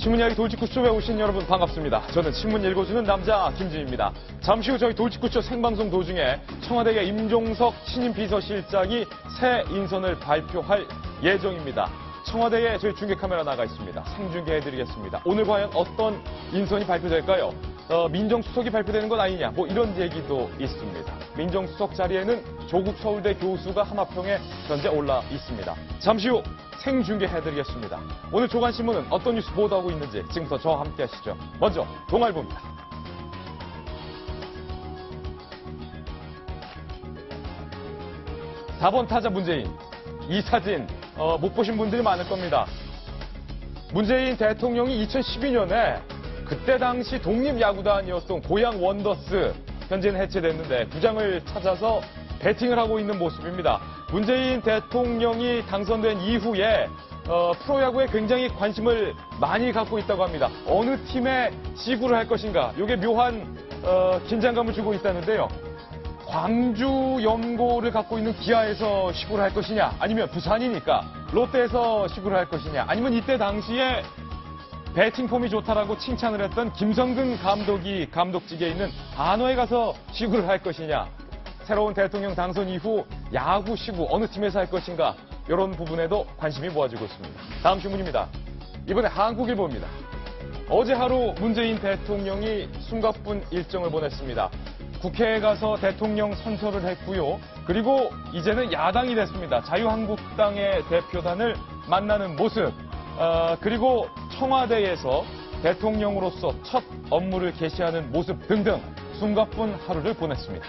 신문이야기 돌직구쇼에 오신 여러분 반갑습니다. 저는 신문 읽어주는 남자 김지입니다. 잠시 후 저희 돌직구쇼 생방송 도중에 청와대의 임종석 신임 비서실장이 새 인선을 발표할 예정입니다. 청와대에 저희 중계 카메라 나가 있습니다. 생중계해드리겠습니다. 오늘 과연 어떤 인선이 발표될까요? 민정수석이 발표되는 건 아니냐, 이런 얘기도 있습니다. 민정수석 자리에는 조국 서울대 교수가 하마평에 현재 올라 있습니다. 잠시 후 생중계해드리겠습니다. 오늘 조간신문은 어떤 뉴스 보도하고 있는지 지금부터 저와 함께 하시죠. 먼저 동아일보입니다. 4번 타자 문재인. 이 사진 못 보신 분들이 많을 겁니다. 문재인 대통령이 2012년에 그때 당시 독립야구단이었던 고양 원더스, 현재는 해체됐는데 구장을 찾아서 배팅을 하고 있는 모습입니다. 문재인 대통령이 당선된 이후에 프로야구에 굉장히 관심을 많이 갖고 있다고 합니다. 어느 팀에 시구를 할 것인가, 이게 묘한 긴장감을 주고 있다는데요. 광주 연고를 갖고 있는 기아에서 시구를 할 것이냐, 아니면 부산이니까 롯데에서 시구를 할 것이냐, 아니면 이때 당시에 배팅 폼이 좋다라고 칭찬을 했던 김성근 감독이 감독직에 있는 한화에 가서 시구를 할 것이냐, 새로운 대통령 당선 이후 야구 시구 어느 팀에서 할 것인가, 이런 부분에도 관심이 모아지고 있습니다. 다음 신문입니다. 이번에 한국일보입니다. 어제 하루 문재인 대통령이 숨가쁜 일정을 보냈습니다. 국회에 가서 대통령 선서를 했고요. 그리고 이제는 야당이 됐습니다. 자유한국당의 대표단을 만나는 모습, 그리고 청와대에서 대통령으로서 첫 업무를 개시하는 모습 등등 숨가쁜 하루를 보냈습니다.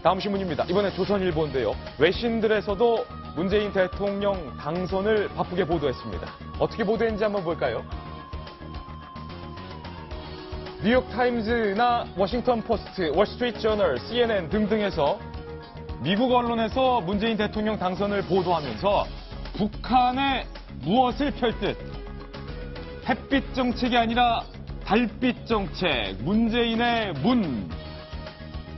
다음 신문입니다. 이번에 조선일보인데요. 외신들에서도 문재인 대통령 당선을 바쁘게 보도했습니다. 어떻게 보도했는지 한번 볼까요? 뉴욕타임즈나 워싱턴 포스트, 월스트리트 저널, CNN 등등에서 미국 언론에서 문재인 대통령 당선을 보도하면서 북한에 무엇을 펼듯 햇빛 정책이 아니라 달빛 정책, 문재인의 문,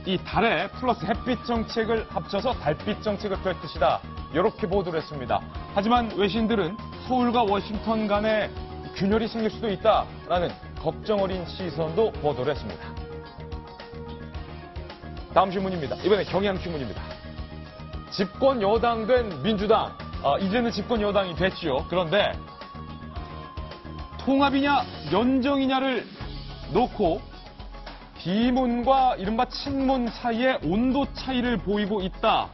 이 달에 플러스 햇빛 정책을 합쳐서 달빛 정책을 펼듯이다, 이렇게 보도를 했습니다. 하지만 외신들은 서울과 워싱턴 간에 균열이 생길 수도 있다라는 걱정 어린 시선도 보도를 했습니다. 다음 신문입니다. 이번에 경향신문입니다. 집권 여당 된 민주당, 이제는 집권 여당이 됐지요. 그런데 통합이냐 연정이냐를 놓고 비문과 이른바 친문 사이에 온도 차이를 보이고 있다,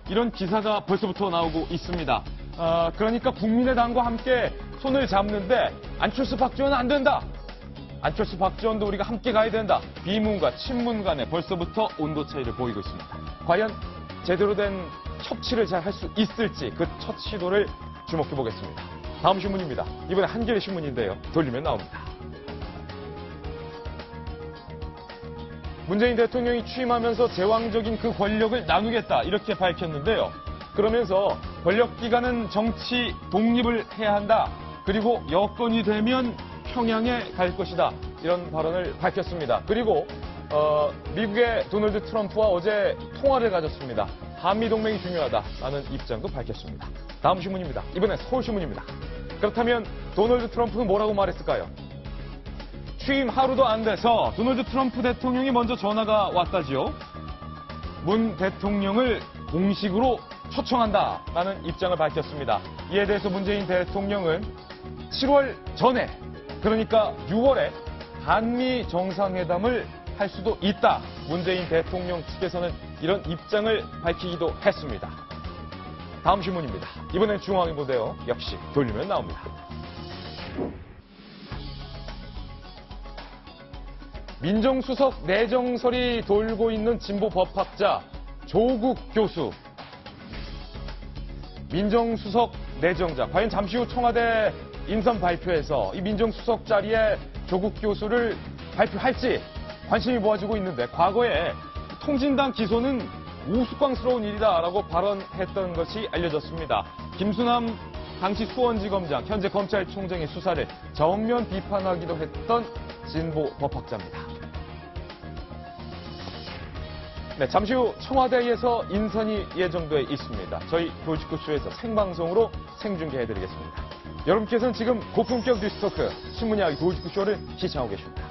이런 기사가 벌써부터 나오고 있습니다. 그러니까 국민의당과 함께 손을 잡는데 안철수 박지원은 안 된다, 안철수 박지원도 우리가 함께 가야 된다, 비문과 친문 간에 벌써부터 온도 차이를 보이고 있습니다. 과연 제대로 된 협치를 잘 할 수 있을지 그 첫 시도를 주목해 보겠습니다. 다음 신문입니다. 이번에 한겨레 신문인데요. 돌리면 나옵니다. 문재인 대통령이 취임하면서 제왕적인 그 권력을 나누겠다, 이렇게 밝혔는데요. 그러면서 권력기관은 정치 독립을 해야 한다, 그리고 여건이 되면 평양에 갈 것이다, 이런 발언을 밝혔습니다. 그리고 미국의 도널드 트럼프와 어제 통화를 가졌습니다. 한미동맹이 중요하다라는 입장도 밝혔습니다. 다음 신문입니다. 이번엔 서울신문입니다. 그렇다면 도널드 트럼프는 뭐라고 말했을까요? 취임 하루도 안 돼서 도널드 트럼프 대통령이 먼저 전화가 왔다지요. 문 대통령을 공식으로 초청한다라는 입장을 밝혔습니다. 이에 대해서 문재인 대통령은 7월 전에, 그러니까 6월에 한미 정상회담을 할 수도 있다, 문재인 대통령 측에서는 이런 입장을 밝히기도 했습니다. 다음 신문입니다. 이번엔 중앙일보인데요. 역시 돌리면 나옵니다. 민정수석 내정설이 돌고 있는 진보 법학자 조국 교수. 민정수석 내정자, 과연 잠시 후 청와대 인선 발표에서 이 민정수석 자리에 조국 교수를 발표할지 관심이 모아지고 있는데, 과거에 통진당 기소는 우스꽝스러운 일이다라고 발언했던 것이 알려졌습니다. 김수남 당시 수원지검장, 현재 검찰총장의 수사를 정면 비판하기도 했던 진보 법학자입니다. 네, 잠시 후 청와대에서 인선이 예정돼 있습니다. 저희 돌직구쇼에서 생방송으로 생중계해드리겠습니다. 여러분께서는 지금 고품격 뉴스토크 신문 이야기 돌직구쇼를 시청하고 계십니다.